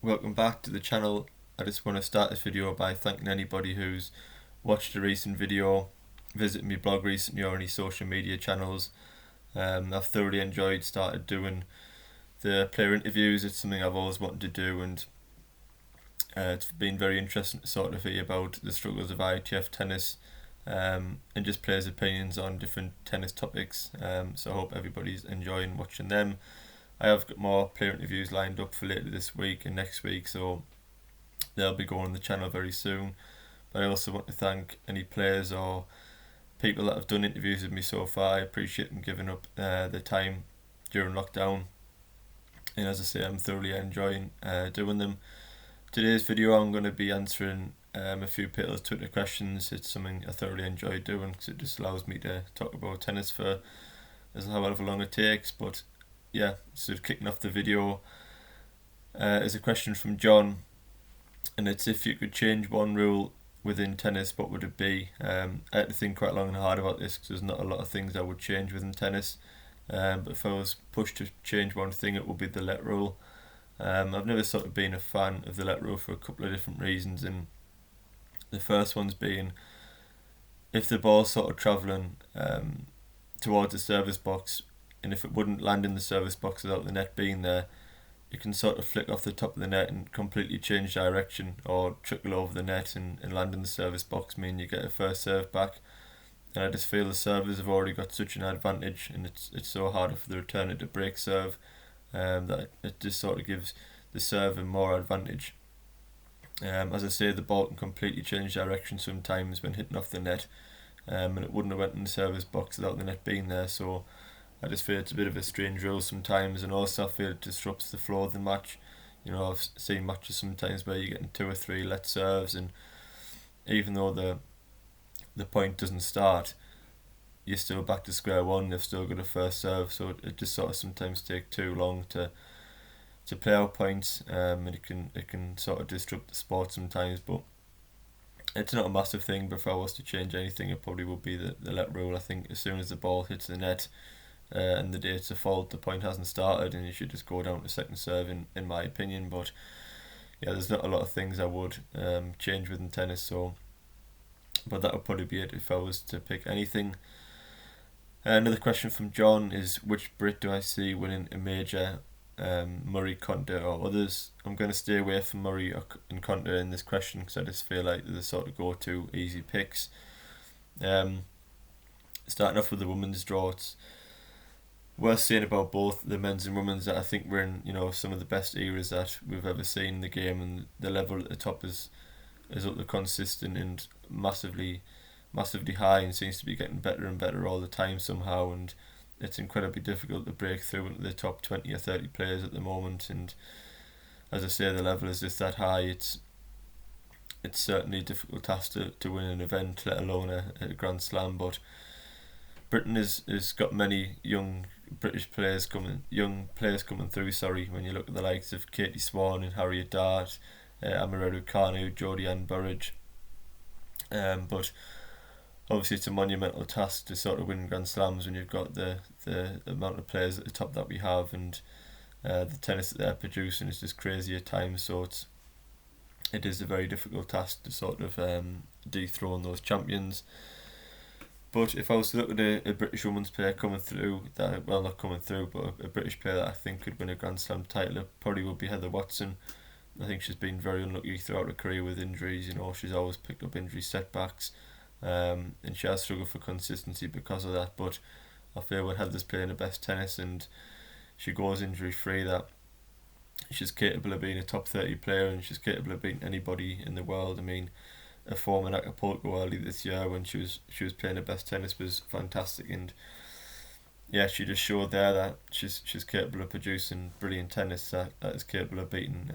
Welcome back to the channel. I just want to start this video by thanking anybody who's watched a recent video, visited my blog recently or any social media channels. I've thoroughly started doing the player interviews. It's something I've always wanted to do, and it's been very interesting to sort of hear about the struggles of ITF tennis and just players' opinions on different tennis topics. So I hope everybody's enjoying watching them. I have got more player interviews lined up for later this week and next week, so they'll be going on the channel very soon. But I also want to thank any players or people that have done interviews with me so far. I appreciate them giving up their time during lockdown, and as I say, I'm thoroughly enjoying doing them. Today's video I'm going to be answering a few people's Twitter questions. It's something I thoroughly enjoy doing because it just allows me to talk about tennis for as however long it takes. But yeah, so kicking off the video is a question from John, and it's: if you could change one rule within tennis, what would it be? I had to think quite long and hard about this because there's not a lot of things I would change within tennis, but if I was pushed to change one thing, it would be the let rule. I've never sort of been a fan of the let rule for a couple of different reasons, and the first one's being if the ball's sort of travelling towards the service box, and if it wouldn't land in the service box without the net being there, you can sort of flick off the top of the net and completely change direction or trickle over the net and land in the service box, meaning you get a first serve back. And I just feel the servers have already got such an advantage, and it's so harder for the returner to break serve that it just sort of gives the server more advantage. As I say, the ball can completely change direction sometimes when hitting off the net, and it wouldn't have went in the service box without the net being there. So I just feel it's a bit of a strange rule sometimes, and also I feel it disrupts the flow of the match. You know, I've seen matches sometimes where you're getting 2 or 3 let serves, and even though the point doesn't start, you're still back to square one. They've still got a first serve, so it just sort of sometimes take too long to play out points, and it can sort of disrupt the sport sometimes. But it's not a massive thing. But if I was to change anything, it probably would be the let rule. I think as soon as the ball hits the net and the date's a fault, the point hasn't started, and you should just go down to second serve, in my opinion. But yeah, there's not a lot of things I would change within tennis. But that would probably be it if I was to pick anything. Another question from John is: which Brit do I see winning a major? Murray, Konta or others? I'm going to stay away from Murray and Konta in this question because I just feel like they're the sort of go-to easy picks. Starting off with the women's draw, it's worth saying about both the men's and women's that I think we're in some of the best eras that we've ever seen in the game, and the level at the top is up there consistent and massively high, and seems to be getting better and better all the time somehow, and it's incredibly difficult to break through into the top 20 or 30 players at the moment. And as I say, the level is just that high. It's certainly a difficult task to win an event, let alone a Grand Slam. But Britain has got many young players coming through. When you look at the likes of Katie Swan and Harriet Dart, Amareru Kanu, Jodie-Ann Burrage, but obviously it's a monumental task to sort of win Grand Slams when you've got the amount of players at the top that we have, and the tennis that they're producing is just crazy at times. So it is a very difficult task to sort of dethrone those champions. But if I was to look at a British women's player coming through, not coming through, but a British player that I think could win a Grand Slam title, it probably would be Heather Watson. I think she's been very unlucky throughout her career with injuries. She's always picked up injury setbacks. And she has struggled for consistency because of that, but I feel when Heather's playing the best tennis and she goes injury free, that she's capable of being a top 30 player, and she's capable of beating anybody in the world. I mean, a form in Acapulco early this year when she was playing the best tennis was fantastic, and yeah, she just showed there that she's capable of producing brilliant tennis that is capable of beating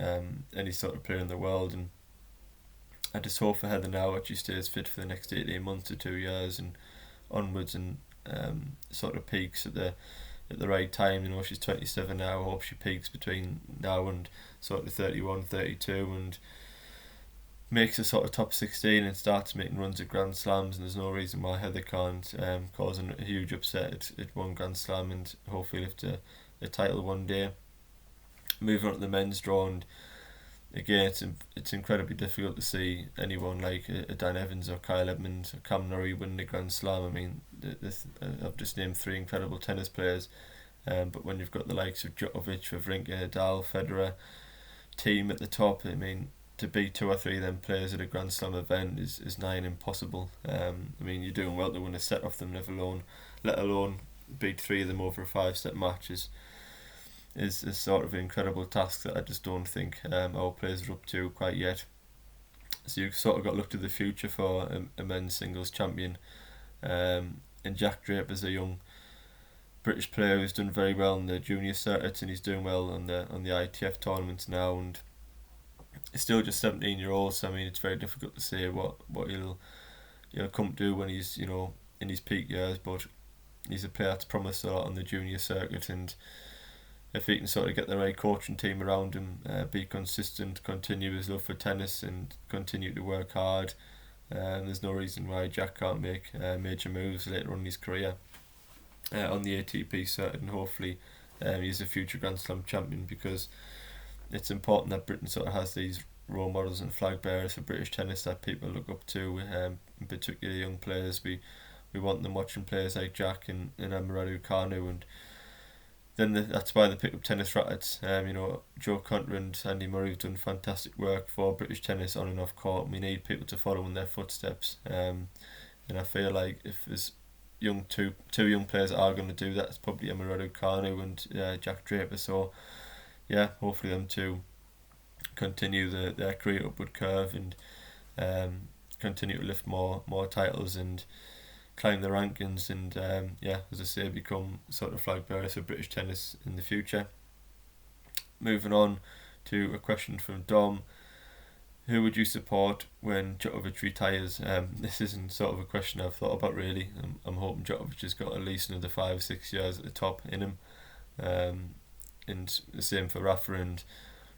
any sort of player in the world. And I just hope for Heather now that she stays fit for the next 18 months to 2 years and onwards, and sort of peaks at the right time. She's 27 now. I hope she peaks between now and sort of 31, 32, and makes a sort of top 16 and starts making runs at Grand Slams. And there's no reason why Heather can't cause a huge upset at one Grand Slam and hopefully lift a title one day. Moving on to the men's draw, and again, it's incredibly difficult to see anyone like a Dan Evans or Kyle Edmonds or Cam Norrie winning the Grand Slam. I mean, I've just named three incredible tennis players, but when you've got the likes of Djokovic, Wawrinka, Nadal, Federer, team at the top, I mean, to beat two or three of them players at a Grand Slam event is nigh and impossible. I mean, you're doing well to win a set off them, let alone beat three of them over a 5-set match is sort of an incredible task that I just don't think our players are up to quite yet. So you've sort of got to look to the future for a men's singles champion. And Jack Draper's a young British player who's done very well in the junior circuits, and he's doing well on the ITF tournaments now, and he's still just 17-year-old. So I mean, it's very difficult to say what he'll come to when he's in his peak years. But he's a player that's promised a lot on the junior circuit, and if he can sort of get the right coaching team around him, be consistent, continue his love for tennis, and continue to work hard, there's no reason why Jack can't make major moves later on in his career on the ATP circuit, and hopefully he's a future Grand Slam champion, because it's important that Britain sort of has these role models and flag bearers for British tennis that people look up to, in particular young players. We want them watching players like Jack and Amaradu Kanu, and then that's why they pick up tennis rackets. Joe Conter and Andy Murray have done fantastic work for British tennis on and off court. We need people to follow in their footsteps, and I feel like if there's two young players that are going to do that, it's probably Amaradu Kanu and Jack Draper. So yeah, hopefully them two continue their career upward curve and continue to lift more titles and climb the rankings, and as I say, become sort of flag bearers for British tennis in the future. Moving on to a question from Dom: who would you support when Djokovic retires? This isn't sort of a question I've thought about really. I'm hoping Djokovic has got at least another 5 or 6 years at the top in him, and the same for Rafa and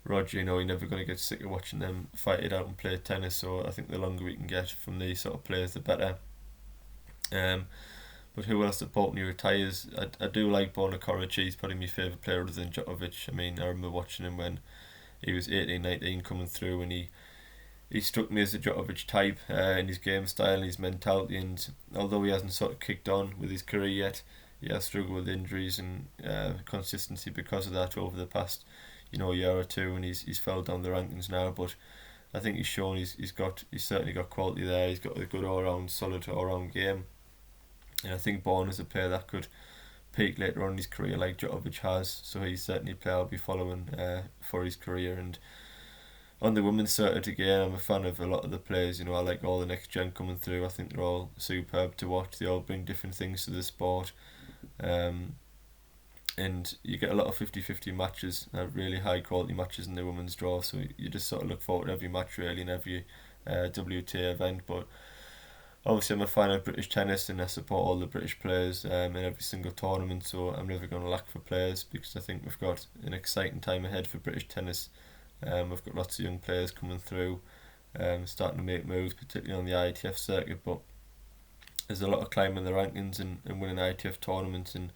Roger. You're never going to get sick of watching them fight it out and play tennis, so I think the longer we can get from these sort of players, the better. But who else support when he retires? I do like Borna Coric. He's probably my favourite player other than Djokovic. I mean, I remember watching him when he was 18, 19 coming through, and he struck me as a Djokovic type in his game style and his mentality, and although he hasn't sort of kicked on with his career yet, he has struggled with injuries and consistency because of that over the past year or two, and he's fell down the rankings now. But I think he's shown he's certainly got quality there. He's got a good solid all round game. And I think Bourne is a player that could peak later on in his career like Djokovic has, so he's certainly a player I'll be following for his career. And on the women's circuit again, I'm a fan of a lot of the players. I like all the next gen coming through. I think they're all superb to watch. They all bring different things to the sport. And you get a lot of 50-50 matches, really high quality matches in the women's draw, so you just sort of look forward to every match really in every WTA event. But obviously I'm a fan of British tennis, and I support all the British players in every single tournament, so I'm never going to lack for players, because I think we've got an exciting time ahead for British tennis. We've got lots of young players coming through, starting to make moves, particularly on the ITF circuit, but there's a lot of climbing the rankings and winning ITF tournaments, and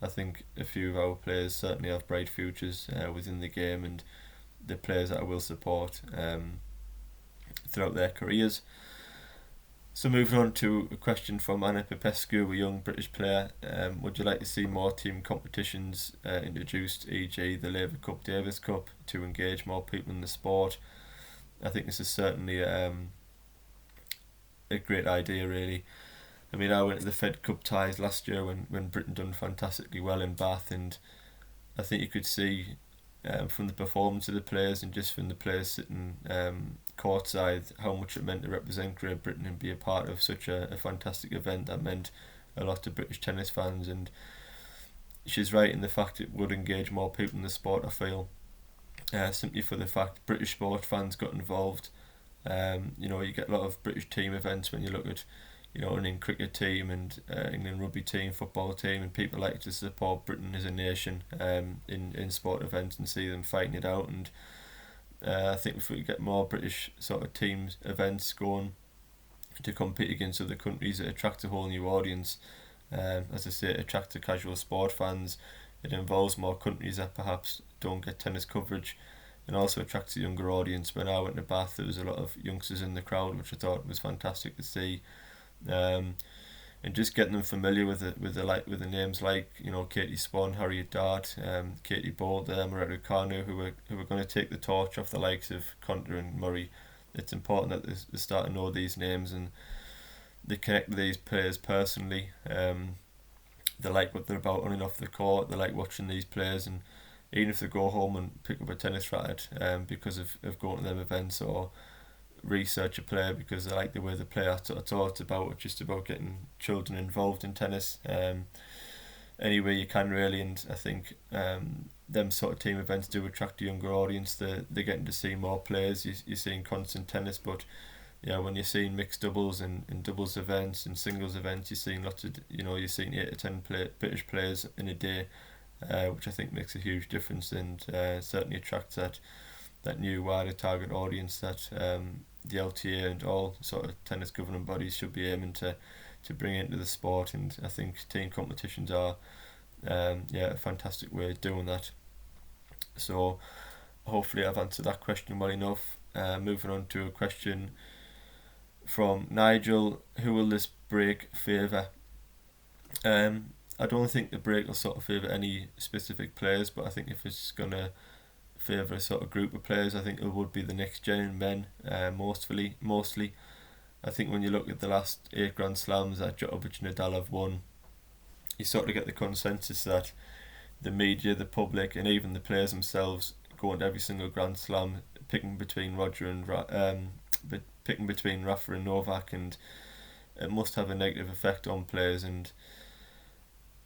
I think a few of our players certainly have bright futures within the game, and the players that I will support throughout their careers. So moving on to a question from Anna Popescu, a young British player. Would you like to see more team competitions introduced, e.g. the Labour Cup, Davis Cup, to engage more people in the sport? I think this is certainly a great idea really. I mean, I went to the Fed Cup ties last year when Britain done fantastically well in Bath, and I think you could see from the performance of the players and just from the players sitting courtside how much it meant to represent Great Britain and be a part of such a fantastic event that meant a lot to British tennis fans. And she's right in the fact it would engage more people in the sport, I feel, simply for the fact British sport fans got involved. You get a lot of British team events when you look at an England cricket team and England rugby team, football team, and people like to support Britain as a nation in sport events and see them fighting it out. And I think if we get more British sort of teams events going to compete against other countries, it attracts a whole new audience. As I say, it attracts the casual sport fans. It involves more countries that perhaps don't get tennis coverage and also attracts a younger audience. When I went to Bath, there was a lot of youngsters in the crowd, which I thought was fantastic to see. Um, and just getting them familiar with the names like Katie Swan, Harriet Dart, Katie Bolt, Moretta Kanu, who were going to take the torch off the likes of Conter and Murray. It's important that they start to know these names and they connect with these players personally. They like what they're about on and off the court. They like watching these players, and even if they go home and pick up a tennis racket because of going to them events, or research a player because they like the way the player it's about just about getting children involved in tennis any way you can really. And I think them sort of team events do attract a younger audience. They're getting to see more players. You're seeing constant tennis, but when you're seeing mixed doubles and doubles events and singles events, you're seeing lots of you're seeing 8 to 10 British players in a day, which I think makes a huge difference, and certainly attracts that new wider target audience that the LTA and all sort of tennis governing bodies should be aiming to bring into the sport. And I think team competitions are a fantastic way of doing that. So hopefully I've answered that question well enough. Moving on to a question from Nigel: who will this break favour? I don't think the break will sort of favour any specific players, but I think if it's going to favour a sort of group of players, I think it would be the next gen men, mostly. I think when you look at the last 8 Grand Slams that Djokovic and Nadal have won, you sort of get the consensus that the media, the public, and even the players themselves go into every single Grand Slam picking between Rafa and Novak, and it must have a negative effect on players. And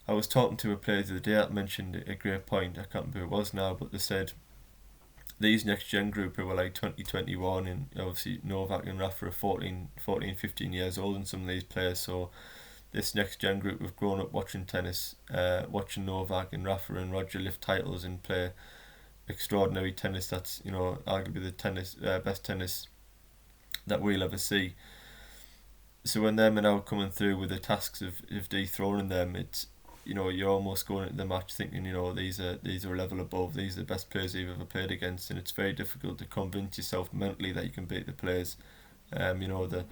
I was talking to a player the other day that mentioned a great point. I can't remember who it was now, but they said these next gen group who were like 2021, and obviously Novak and Rafa are 14, 15 years old, and some of these players. So this next gen group have grown up watching tennis, watching Novak and Rafa and Roger lift titles and play extraordinary tennis. That's arguably the best tennis that we'll ever see. So when them are now coming through with the tasks of dethroning them, it's you're almost going into the match thinking these are a level above. These are the best players you've ever played against, and it's very difficult to convince yourself mentally that you can beat the players. The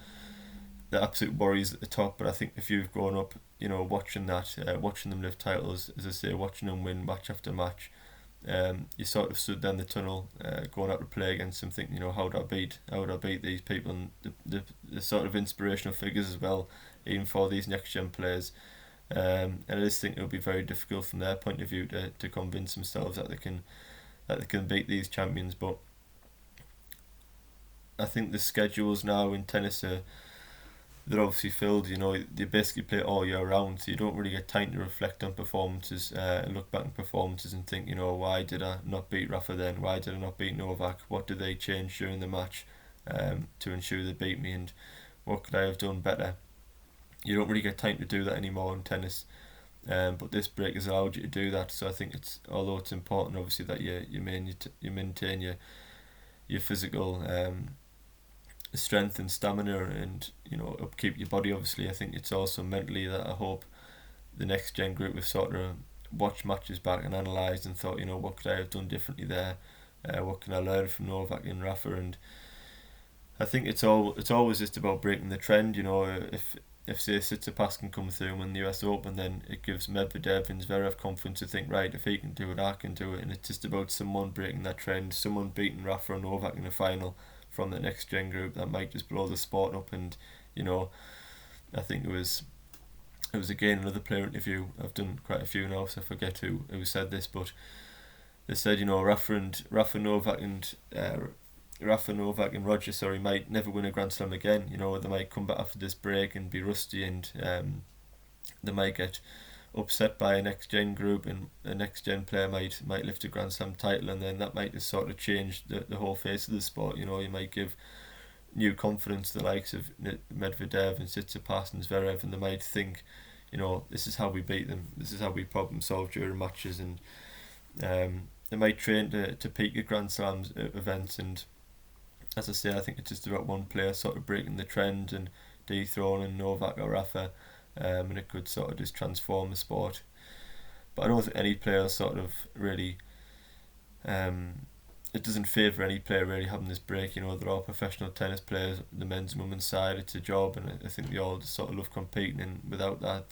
absolute warriors at the top. But I think if you've grown up watching that, watching them lift titles, as I say, watching them win match after match, you sort of stood down the tunnel, going out to play against them, thinking, how would I beat these people, and the sort of inspirational figures as well, even for these next gen players. And I just think it'll be very difficult from their point of view to convince themselves that they can beat these champions. But I think the schedules now in tennis they're obviously filled. They basically play all year round, so you don't really get time to reflect on performances, and look back on performances and think, why did I not beat Rafa then? Why did I not beat Novak? What did they change during the match to ensure they beat me, and what could I have done better? You don't really get time to do that anymore in tennis, but this break has allowed you to do that. So I think although it's important obviously that you maintain your physical strength and stamina, and upkeep your body. Obviously, I think it's also mentally that I hope the next gen group have sort of watched matches back and analysed and thought, what could I have done differently there? What can I learn from Novak and Rafa? And I think it's always just about breaking the trend. If say Tsitsipas can come through and win the US Open, then it gives Medvedev and Zverev confidence to think, right, if he can do it, I can do it. And it's just about someone breaking that trend, someone beating Rafa and Novak in the final from the next gen group that might just blow the sport up. And I think it was again another player interview. I've done quite a few now, so I forget who said this, but they said Rafa Novak and Roger might never win a Grand Slam again. They might come back after this break and be rusty, and they might get upset by a next gen group, and a next gen player might lift a Grand Slam title, and then that might just sort of change the whole face of the sport. You might give new confidence to the likes of Medvedev and Tsitsipas and Zverev, and they might think, this is how we beat them, this is how we problem solve during matches, and they might train to peak at Grand Slams events. And as I say, I think it's just about one player sort of breaking the trend and dethroning Novak or Rafa, and it could sort of just transform the sport. But I don't think any player sort of really it doesn't favour any player really having this break. They're all professional tennis players, the men's and women's side. It's a job, and I think they all just sort of love competing. And without that,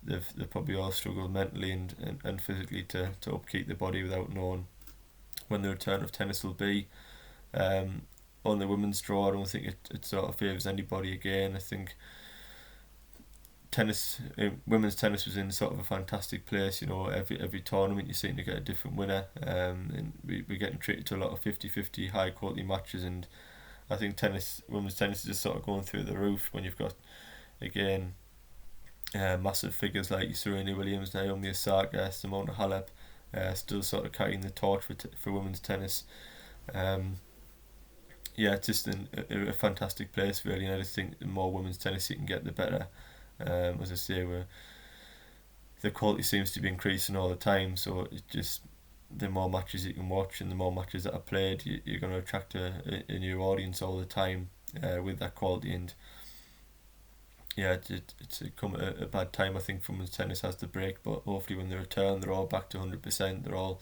they've probably all struggled mentally and physically to upkeep the body without knowing when the return of tennis will be. On the women's draw, I don't think it sort of favours anybody again. I think women's tennis was in sort of a fantastic place. Every tournament you seem to get a different winner, and we're getting treated to a lot of 50-50 high quality matches, and I think women's tennis is just sort of going through the roof when you've got, again, massive figures like Serena Williams, Naomi Osaka, Simona Halep, still sort of carrying the torch for women's tennis. It's just a fantastic place really, and I just think the more women's tennis you can get, the better. As I say, the quality seems to be increasing all the time, so it just, the more matches you can watch and the more matches that are played, you're going to attract a new audience all the time with that quality. And it's come at a bad time, I think, for women's tennis has to break, but hopefully when they return they're all back to 100%. They're all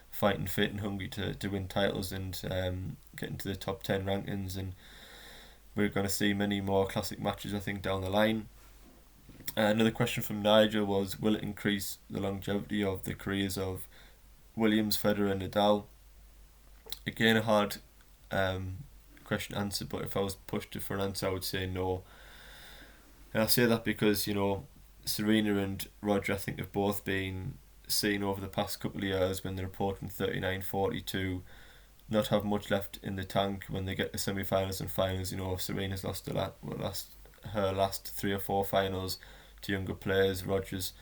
fighting fit and hungry to win titles and get into the top 10 rankings, and we're going to see many more classic matches, I think, down the line. Another question from Nigel was, will it increase the longevity of the careers of Williams, Federer and Nadal? Again, a hard question to answer, but if I was pushed for an answer I would say no. And I say that because, Serena and Roger, I think, have both been seen over the past couple of years when they're approaching 39, 40 to not have much left in the tank when they get to semi-finals and finals. Serena's lost her last 3 or 4 finals to younger players. Roger's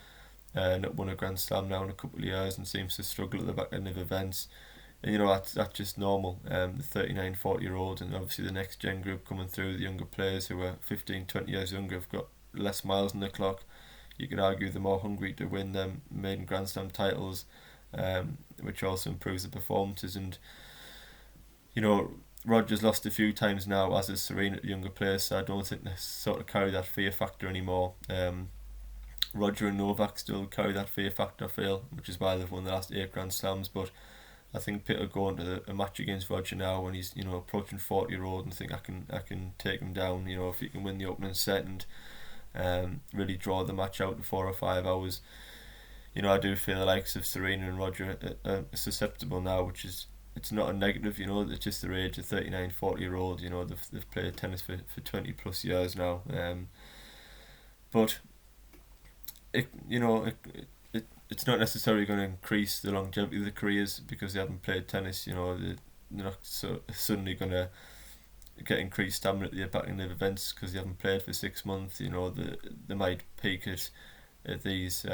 not won a Grand Slam now in a couple of years and seems to struggle at the back end of events. And that's just normal. The 39, 40-year-olds, and obviously the next gen group coming through, the younger players who are 15, 20 years younger, have got less miles on the clock. You could argue they're more hungry to win them maiden Grand Slam titles, which also improves the performances. And Roger's lost a few times now, as is Serena, the younger players, so I don't think they sort of carry that fear factor anymore. Roger and Novak still carry that fear factor, I feel, which is why they've won the last 8 Grand Slams. But I think Pitt will go into a match against Roger now when he's approaching 40-year-old and think I can take him down. If he can win the opening set and really draw the match out to 4 or 5 hours. I do feel the likes of Serena and Roger are susceptible now, which is, it's not a negative. It's just their age, of 39, 40-year-old. They've played tennis for 20 plus years now. But it's not necessarily going to increase the longevity of the careers because they haven't played tennis. They're not suddenly going to get increased stamina at the back end of events because they haven't played for 6 months. They might peak at these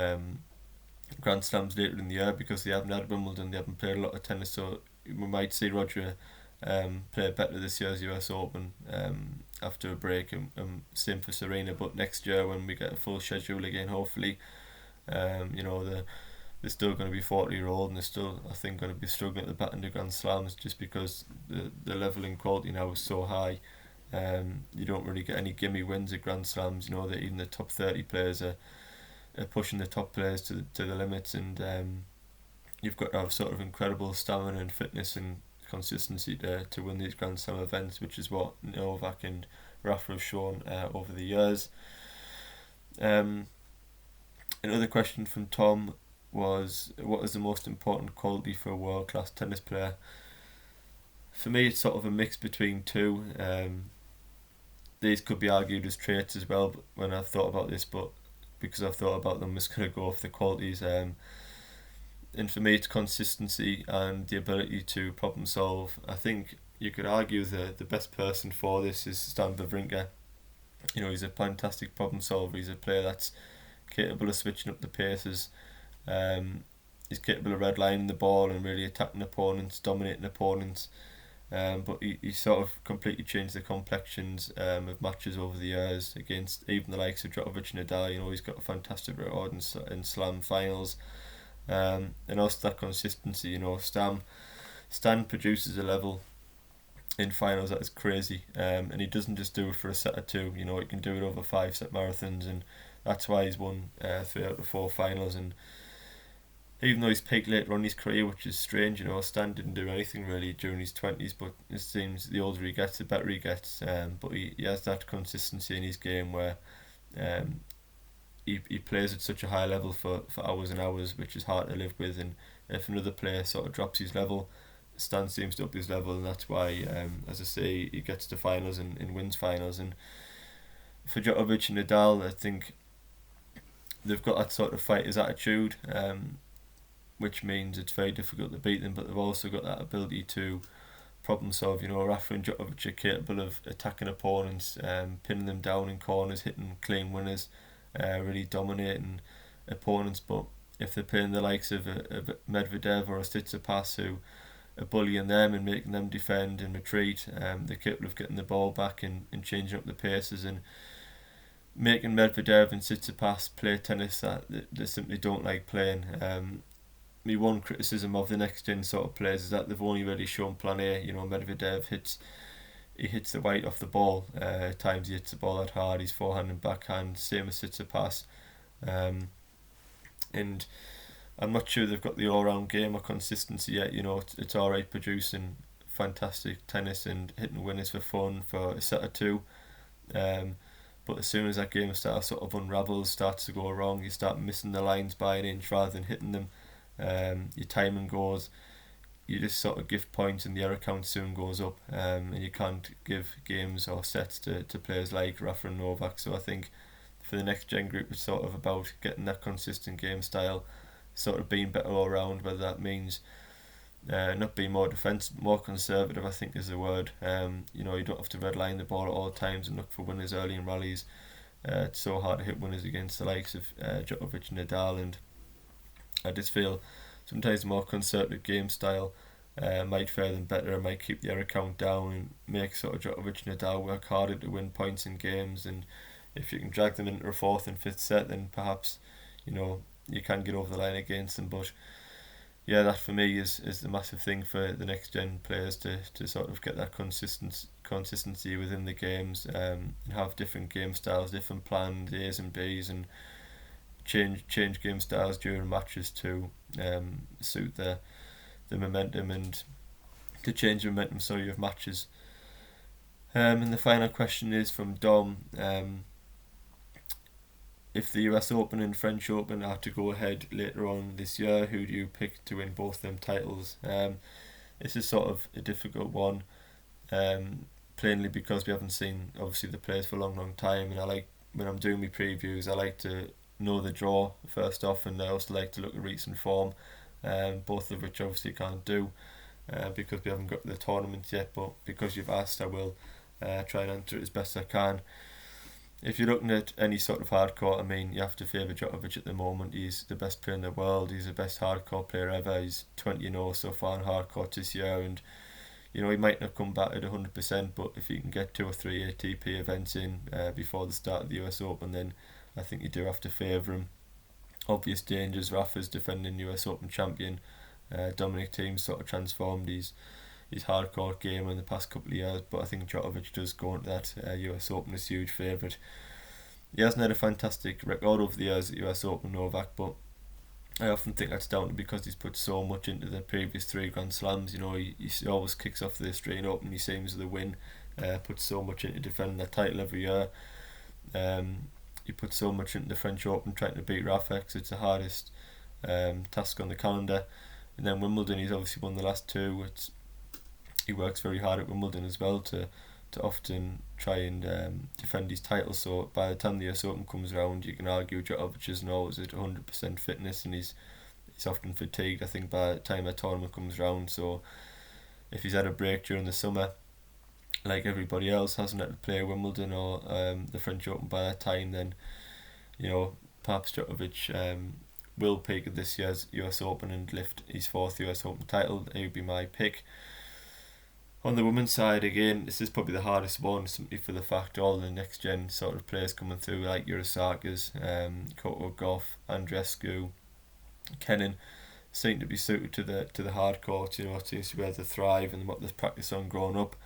Grand Slams later in the year because they haven't had Wimbledon, they haven't played a lot of tennis, so we might see Roger play better this year's US Open after a break, and same for Serena. But next year when we get a full schedule again, hopefully, they're still going to be 40-year-old and they're still, I think, going to be struggling at the back end of Grand Slams just because the level and quality now is so high. You don't really get any gimme wins at Grand Slams. That even the top 30 players are pushing the top players to the limits, and you've got to have sort of incredible stamina and fitness and consistency to win these Grand Slam events, which is what Novak and Rafa have shown over the years. Another question from Tom was, what is the most important quality for a world-class tennis player? For me, it's sort of a mix between two. These could be argued as traits as well when I've thought about this, but because I've thought about them, I'm just going to go off the qualities. And for me, it's consistency and the ability to problem solve. I think you could argue the best person for this is Stan Wawrinka. He's a fantastic problem solver. He's a player that's capable of switching up the paces. He's capable of redlining the ball and really attacking opponents, dominating opponents. But he sort of completely changed the complexions of matches over the years against even the likes of Djokovic and Nadal. He's got a fantastic record in Slam finals. And also that consistency. Stan produces a level in finals that is crazy. And he doesn't just do it for a set or two. He can do it over 5-set marathons, and that's why he's won 3 out of 4 finals. And even though he's peaked later on in his career, which is strange. Stan didn't do anything really during his 20s, but it seems the older he gets, the better he gets. But he has that consistency in his game where um, he plays at such a high level for hours and hours, which is hard to live with. And if another player sort of drops his level, Stan seems to up his level, and that's why, as I say, he gets to finals and wins finals. And for Djokovic and Nadal, I think they've got that sort of fighter's attitude, which means it's very difficult to beat them, but they've also got that ability to problem solve. Rafa and Djokovic are capable of attacking opponents, pinning them down in corners, hitting clean winners, really dominating opponents. But if they're playing the likes of a Medvedev or a Tsitsipas who are bullying them and making them defend and retreat, they're capable of getting the ball back and changing up the paces and making Medvedev and Tsitsipas play tennis that they simply don't like playing. My one criticism of the next gen sort of players is that they've only really shown plan A. Medvedev hits the white off the ball. At times he hits the ball that hard. He's forehand and backhand. Same as Tsitsipas. And I'm not sure they've got the all-round game or consistency yet. It's all right producing fantastic tennis and hitting winners for fun for a set or two. But as soon as that game sort of unravels, starts to go wrong, you start missing the lines by an inch rather than hitting them. Your timing goes, you just sort of give points and the error count soon goes up, and you can't give games or sets to players like Rafa and Novak. So I think for the next gen group, it's sort of about getting that consistent game style, sort of being better all round, whether that means not being more defensive, more conservative, I think is the word. You don't have to redline the ball at all times and look for winners early in rallies. It's so hard to hit winners against the likes of Djokovic and Nadal, and I just feel sometimes the more conservative game style might fare them better. It might keep the error count down and make sort of Djokovic and Nadal work harder to win points in games. And if you can drag them into a fourth and fifth set, then perhaps you can get over the line against them. But yeah, that for me is the massive thing for the next gen players to sort of get that consistency within the games, and have different game styles, different plans, A's and B's, and change game styles during matches to suit the momentum and to change the momentum of matches. And the final question is from Dom. If the US Open and French Open are to go ahead later on this year, who do you pick to win both them titles? This is sort of a difficult one, plainly because we haven't seen obviously the players for a long time, and I like, when I'm doing my previews, I like to know the draw first off, and I also like to look at recent form, both of which obviously can't do because we haven't got the tournament yet. But because you've asked, I will try and answer it as best I can. If you're looking at any sort of hardcore, I mean, you have to favour Djokovic at the moment. He's the best player in the world. He's the best hardcore player ever. He's 20-0 so far in hardcore this year, and he might not come back at 100%, but if he can get 2 or 3 ATP events in before the start of the US Open, then I think you do have to favour him. Obvious dangers: Rafa's defending US Open champion. Dominic Thiem's sort of transformed his hardcore game in the past couple of years, but I think Djokovic does go into that US Open as a huge favourite. He hasn't had a fantastic record over the years at US Open, Novak, but I often think that's down to because he's put so much into the previous 3 Grand Slams. He always kicks off the Australian Open, he seems to win, puts so much into defending that title every year. He puts so much into the French Open trying to beat Rafa, because it's the hardest task on the calendar. And then Wimbledon, he's obviously won the last 2. He works very hard at Wimbledon as well to often try and defend his title. So by the time the US Open comes around, you can argue Djokovic isn't always at 100% fitness, and he's often fatigued, I think, by the time a tournament comes around. So if he's had a break during the summer, like everybody else, hasn't had to play Wimbledon or the French Open by that time, then perhaps Djokovic will peak at this year's US Open and lift his 4th US Open title. He would be my pick. On the women's side, again, this is probably the hardest one, simply for the fact all the next gen sort of players coming through, like your Osaka's, Coco Gauff, Andreescu, Kenin, seem to be suited to the hard court. It seems to be able to thrive and what they've practiced on growing up.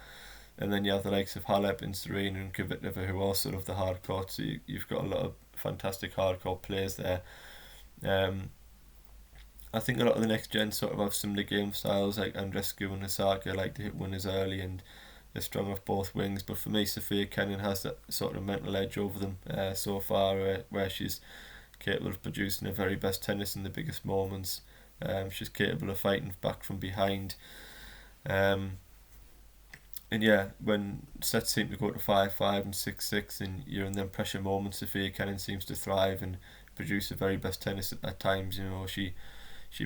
And then you have the likes of Halep and Serena and Kvitova, who also love the hard court. So you've got a lot of fantastic hardcore players there. I think a lot of the next gen sort of have similar game styles, like Andreescu and Osaka like to hit winners early and they're strong off both wings. But for me, Sophia Kenin has that sort of mental edge over them so far, where she's capable of producing her very best tennis in the biggest moments. She's capable of fighting back from behind. Um, and yeah, when sets seem to go to 5-5 and 6-6, and you're in them pressure moments, Sophia Kenin seems to thrive and produce the very best tennis at times. You know, she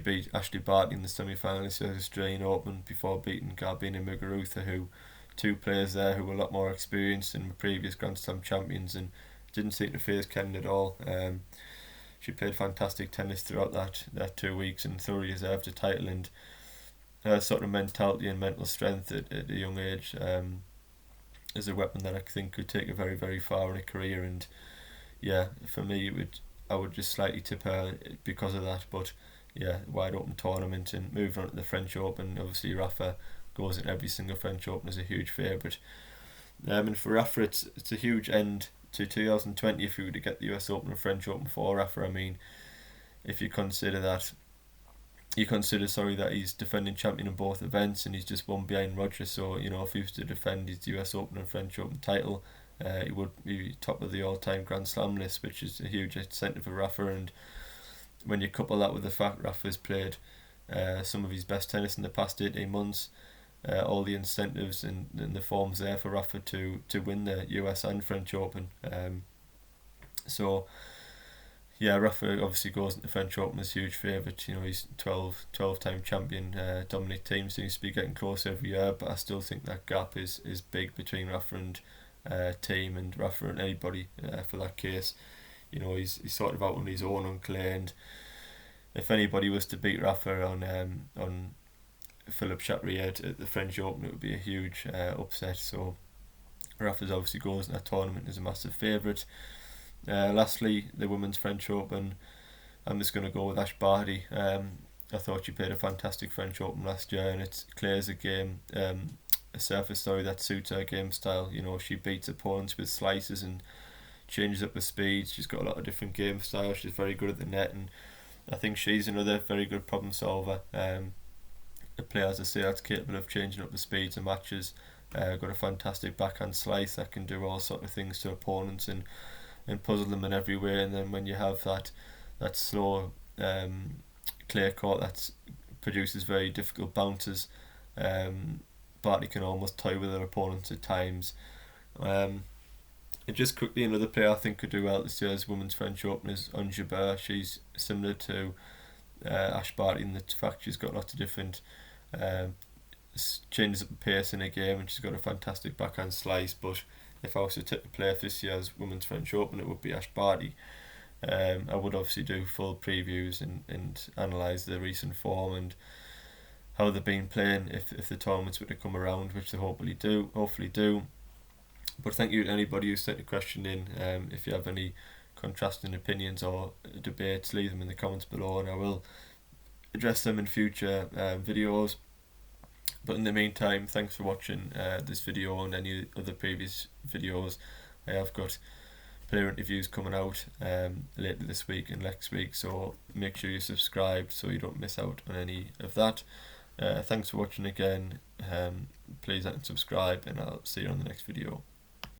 beat Ashley Barty in the semi-final this year's Australian Open before beating Garbina Muguruza, who two players there who were a lot more experienced and previous Grand Slam champions, and didn't seem to phase Kenin at all. She played fantastic tennis throughout that 2 weeks and thoroughly deserved a title. And her sort of mentality and mental strength at a young age is a weapon that I think could take her very, very far in a career. And yeah, for me, I would just slightly tip her because of that. But yeah, wide open tournament and moving on to the French Open. Obviously, Rafa goes in every single French Open as a huge favourite. And for Rafa, it's a huge end to 2020 if we were to get the US Open and French Open for Rafa. I mean, if you consider that he's defending champion in both events and he's just one behind Roger. So you know, if he was to defend his US Open and French Open title, he would be top of the all-time Grand Slam list, which is a huge incentive for Rafa. And when you couple that with the fact Rafa's played some of his best tennis in the past 18 months, all the incentives and the forms there for Rafa to win the US and French Open. So yeah, Rafa obviously goes into the French Open as a huge favourite. You know, he's 12-time champion. Dominic Thiem seems to be getting closer every year, but I still think that gap is big between Rafa and Thiem, and Rafa and anybody for that case. You know, he's sort of out on his own on clay, and if anybody was to beat Rafa on Philippe Chatrier at the French Open, it would be a huge upset. So Rafa's obviously goes in that tournament as a massive favourite. Lastly, the Women's French Open, I'm just going to go with Ash Barty. I thought she played a fantastic French Open last year, and it's clears a game, a surface that suits her game style. You know, she beats opponents with slices and changes up the speed. She's got a lot of different game styles. She's very good at the net, and I think she's another very good problem solver. A player, as I say, that's capable of changing up the speeds of matches. Got a fantastic backhand slice that can do all sort of things to opponents and puzzle them in every way. And then when you have that slow clay court that produces very difficult bounces, Barty can almost toy with her opponents at times. And just quickly, another player I think could do well this year's Women's French Open is Ons Jabeur. She's similar to Ash Barty in the fact she's got lots of different changes up the pace in a game, and she's got a fantastic backhand slice. But if I was to tip the player for this year's Women's French Open, it would be Ash Barty. I would obviously do full previews and analyse the recent form and how they've been playing if the tournaments were to come around, which they hopefully do. But thank you to anybody who sent a question in. If you have any contrasting opinions or debates, leave them in the comments below, and I will address them in future videos. But in the meantime, thanks for watching this video and any other previous videos. I have got player interviews coming out later this week and next week, so make sure you subscribe so you don't miss out on any of that. Thanks for watching again. Please like and subscribe, and I'll see you on the next video.